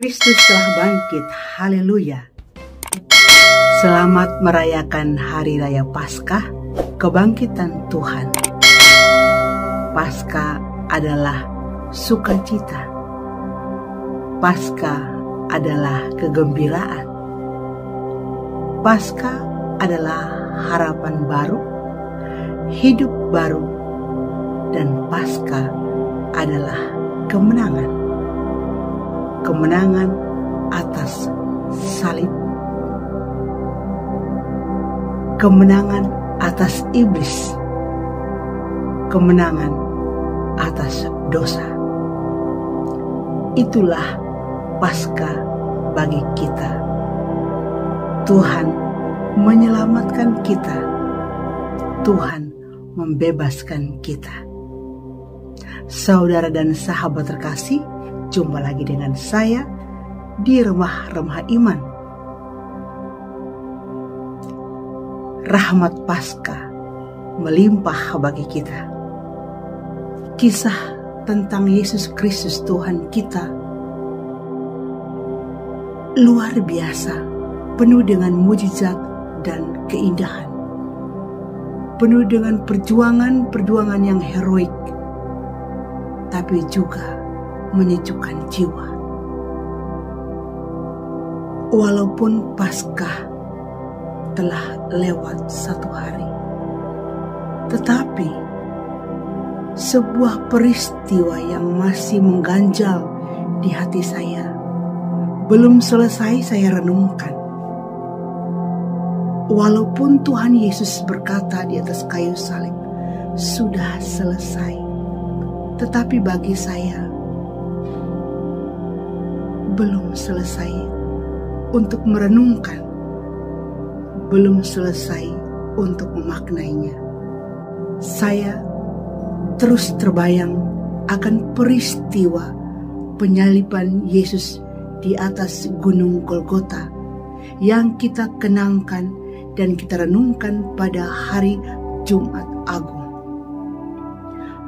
Kristus telah bangkit, haleluya. Selamat merayakan Hari Raya Paskah, kebangkitan Tuhan. Paskah adalah sukacita. Paskah adalah kegembiraan. Paskah adalah harapan baru, hidup baru, dan Paskah adalah kemenangan. Kemenangan atas salib. Kemenangan atas iblis. Kemenangan atas dosa. Itulah Paskah bagi kita. Tuhan menyelamatkan kita. Tuhan membebaskan kita. Saudara dan sahabat terkasih, jumpa lagi dengan saya di Remah-Remah Iman. Rahmat Paskah melimpah bagi kita. Kisah tentang Yesus Kristus Tuhan kita luar biasa, penuh dengan mujizat dan keindahan, penuh dengan perjuangan yang heroik, tapi juga menyejukkan jiwa. Walaupun Paskah telah lewat 1 hari, tetapi sebuah peristiwa yang masih mengganjal di hati saya belum selesai saya renungkan. Walaupun Tuhan Yesus berkata di atas kayu salib, sudah selesai, tetapi bagi saya belum selesai untuk merenungkan, belum selesai untuk memaknainya. Saya terus terbayang akan peristiwa penyaliban Yesus di atas Gunung Golgota yang kita kenangkan dan kita renungkan pada hari Jumat Agung.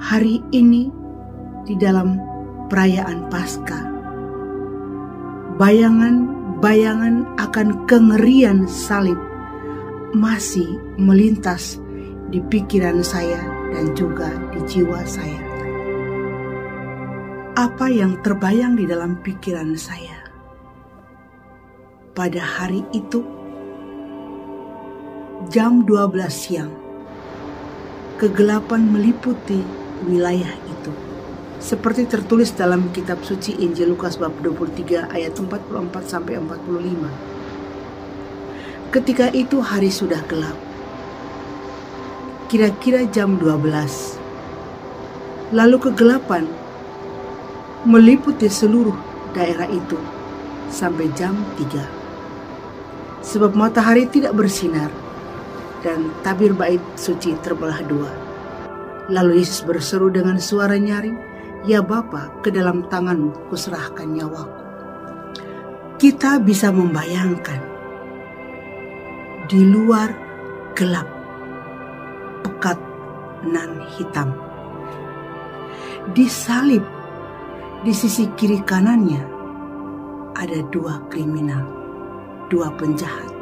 Hari ini di dalam perayaan Paskah, bayangan-bayangan akan kengerian salib masih melintas di pikiran saya dan juga di jiwa saya. Apa yang terbayang di dalam pikiran saya pada hari itu, jam 12 siang, kegelapan meliputi wilayah itu. Seperti tertulis dalam kitab suci Injil Lukas bab 23 ayat 44 sampai 45. Ketika itu hari sudah gelap. Kira-kira jam 12. Lalu kegelapan meliputi seluruh daerah itu sampai jam 3. Sebab matahari tidak bersinar dan tabir bait suci terbelah 2. Lalu Yesus berseru dengan suara nyaring, "Ya Bapa, ke dalam tangan-Mu kuserahkan nyawaku." Kita bisa membayangkan di luar gelap, pekat nan hitam. Di salib, di sisi kiri kanannya ada 2 kriminal, 2 penjahat.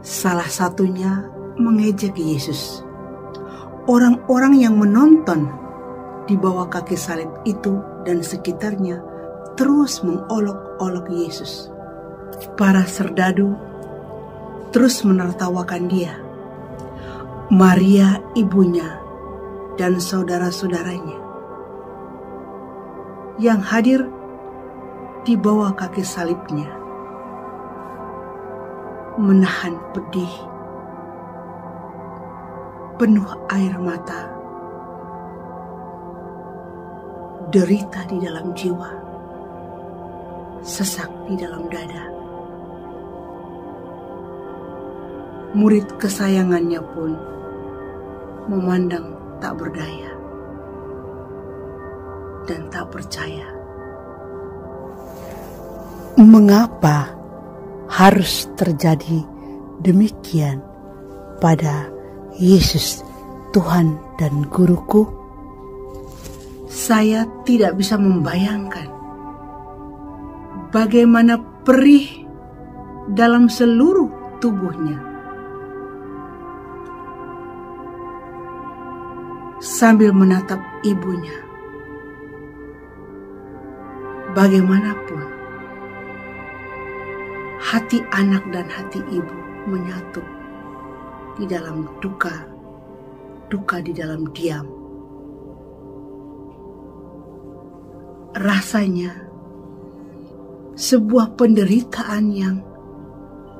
Salah satunya mengejek Yesus. Orang-orang yang menonton di bawah kaki salib itu dan sekitarnya terus mengolok-olok Yesus. Para serdadu terus menertawakan dia. Maria ibunya dan saudara-saudaranya yang hadir di bawah kaki salibnya menahan pedih, penuh air mata, derita di dalam jiwa, sesak di dalam dada. Murid kesayangannya pun memandang tak berdaya dan tak percaya. Mengapa harus terjadi demikian pada Yesus Tuhan dan Guruku? Saya tidak bisa membayangkan bagaimana perih dalam seluruh tubuhnya sambil menatap ibunya. Bagaimanapun, hati anak dan hati ibu menyatu di dalam duka, duka di dalam diam. Rasanya sebuah penderitaan yang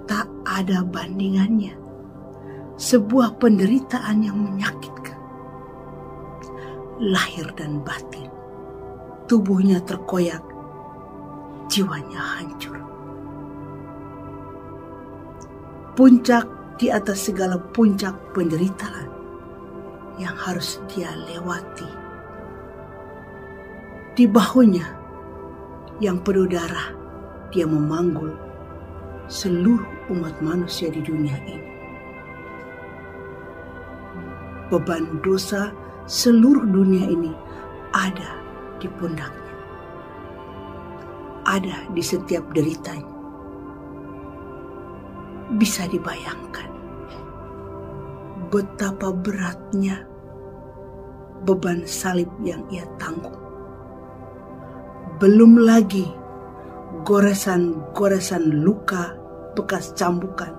tak ada bandingannya, sebuah penderitaan yang menyakitkan. Lahir dan batin, tubuhnya terkoyak, jiwanya hancur. Puncak di atas segala puncak penderitaan yang harus dia lewati. Di bahunya yang penuh darah, dia memanggul seluruh umat manusia di dunia ini. Beban dosa seluruh dunia ini ada di pundaknya, ada di setiap deritanya. Bisa dibayangkan betapa beratnya beban salib yang ia tanggung. Belum lagi goresan-goresan luka bekas cambukan,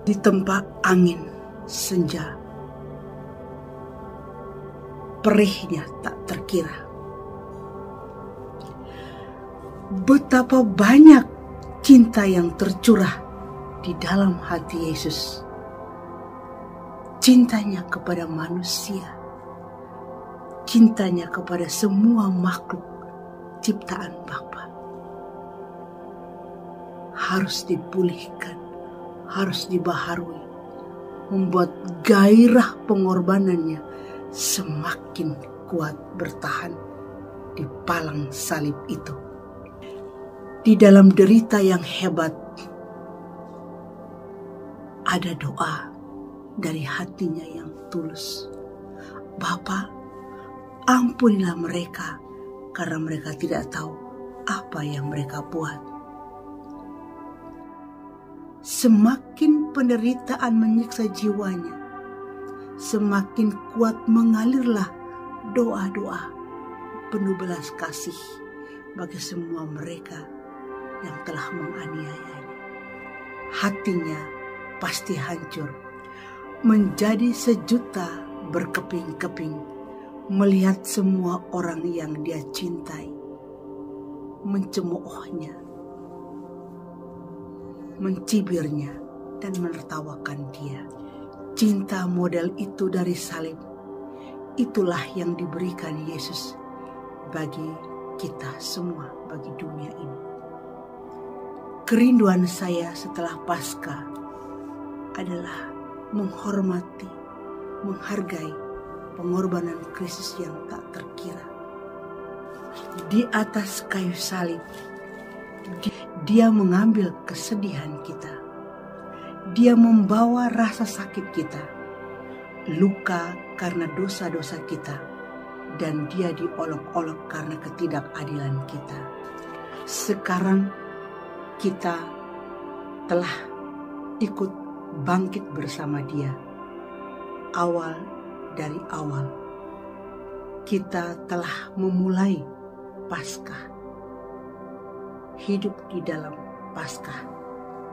ditempa angin senja. Perihnya tak terkira. Betapa banyak cinta yang tercurah di dalam hati Yesus. Cintanya kepada manusia, cintanya kepada semua makhluk ciptaan Bapa harus dipulihkan, harus dibaharui, membuat gairah pengorbanannya semakin kuat bertahan di palang salib itu. Di dalam derita yang hebat, ada doa dari hatinya yang tulus. Bapa, ampunilah mereka karena mereka tidak tahu apa yang mereka buat. Semakin penderitaan menyiksa jiwanya, semakin kuat mengalirlah doa-doa penuh belas kasih bagi semua mereka yang telah menganiayanya. Hatinya pasti hancur, menjadi sejuta berkeping-keping melihat semua orang yang dia cintai mencemoohnya, mencibirnya, dan menertawakan dia. Cinta model itu dari salib, itulah yang diberikan Yesus bagi kita semua, bagi dunia ini. Kerinduan saya setelah Paskah adalah menghormati, menghargai pengorbanan Kristus yang tak terkira. Di atas kayu salib, Dia mengambil kesedihan kita. Dia membawa rasa sakit kita, luka karena dosa-dosa kita, dan Dia diolok-olok karena ketidakadilan kita. Sekarang kita telah ikut bangkit bersama Dia. Dari awal kita telah memulai Paskah, hidup di dalam Paskah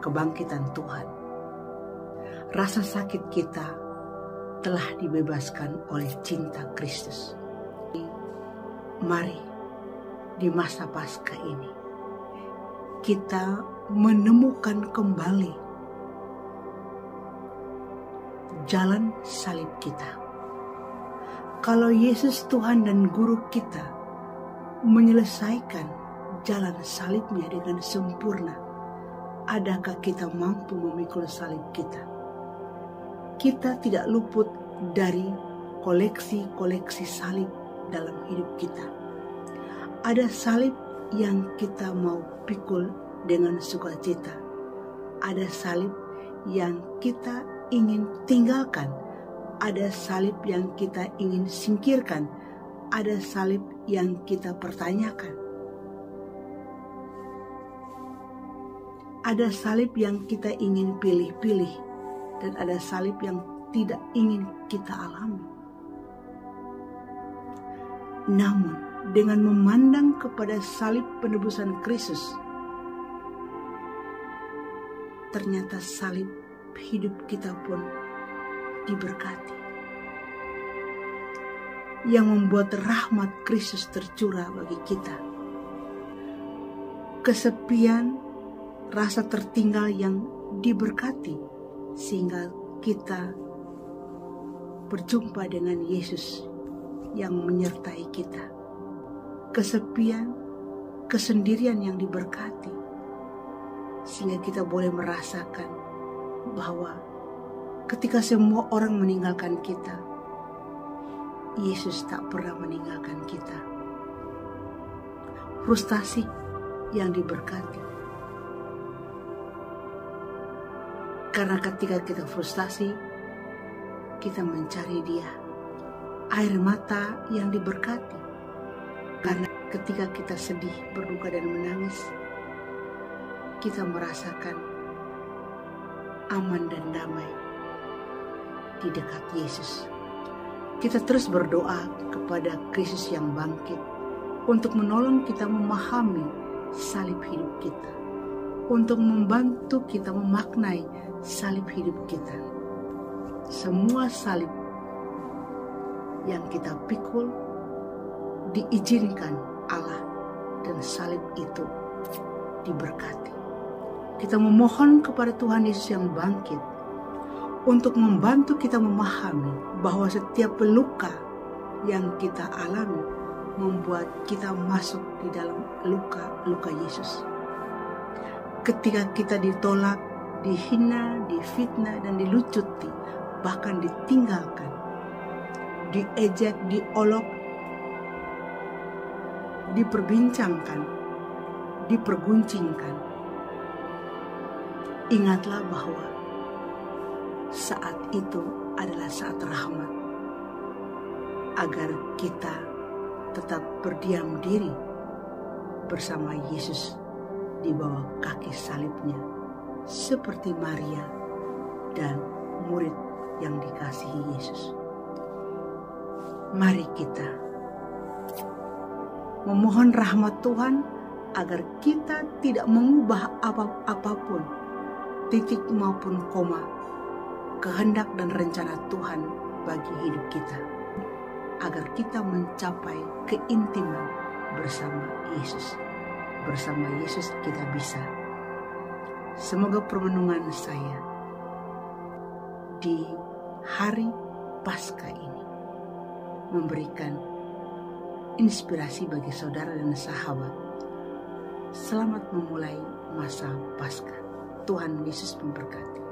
kebangkitan Tuhan. Rasa sakit kita telah dibebaskan oleh cinta Kristus. Mari di masa Paskah ini kita menemukan kembali jalan salib kita. Kalau Yesus Tuhan dan Guru kita menyelesaikan jalan salibnya dengan sempurna, adakah kita mampu memikul salib kita? Kita tidak luput dari koleksi-koleksi salib dalam hidup kita. Ada salib yang kita mau pikul dengan sukacita. Ada salib yang kita ingin tinggalkan ada salib yang kita ingin singkirkan, ada salib yang kita pertanyakan. Ada salib yang kita ingin pilih-pilih, dan ada salib yang tidak ingin kita alami. Namun, dengan memandang kepada salib penebusan Kristus, ternyata salib hidup kita pun diberkati, yang membuat rahmat Kristus tercurah bagi kita. Kesepian, rasa tertinggal yang diberkati, sehingga kita berjumpa dengan Yesus yang menyertai kita. Kesepian, kesendirian yang diberkati, sehingga kita boleh merasakan bahwa ketika semua orang meninggalkan kita, Yesus tak pernah meninggalkan kita. Frustasi yang diberkati, karena ketika kita frustasi, kita mencari Dia. Air mata yang diberkati, karena ketika kita sedih, berduka dan menangis, kita merasakan aman dan damai di dekat Yesus. Kita terus berdoa kepada Kristus yang bangkit untuk menolong kita memahami salib hidup kita, untuk membantu kita memaknai salib hidup kita. Semua salib yang kita pikul diizinkan Allah, dan salib itu diberkati. Kita memohon kepada Tuhan Yesus yang bangkit untuk membantu kita memahami bahwa setiap luka yang kita alami membuat kita masuk di dalam luka Yesus. Ketika kita ditolak, dihina, difitnah, dan dilucuti, bahkan ditinggalkan, diejek, diolok, diperbincangkan, diperguncingkan, ingatlah bahwa saat itu adalah saat rahmat, agar kita tetap berdiam diri bersama Yesus di bawah kaki salibnya, seperti Maria dan murid yang dikasihi Yesus. Mari kita memohon rahmat Tuhan agar kita tidak mengubah apapun, titik maupun koma, kehendak dan rencana Tuhan bagi hidup kita, agar kita mencapai keintiman bersama Yesus. Bersama Yesus kita bisa. Semoga permenungan saya di hari Paskah ini memberikan inspirasi bagi saudara dan sahabat. Selamat memulai masa Paskah. Tuhan Yesus memberkati.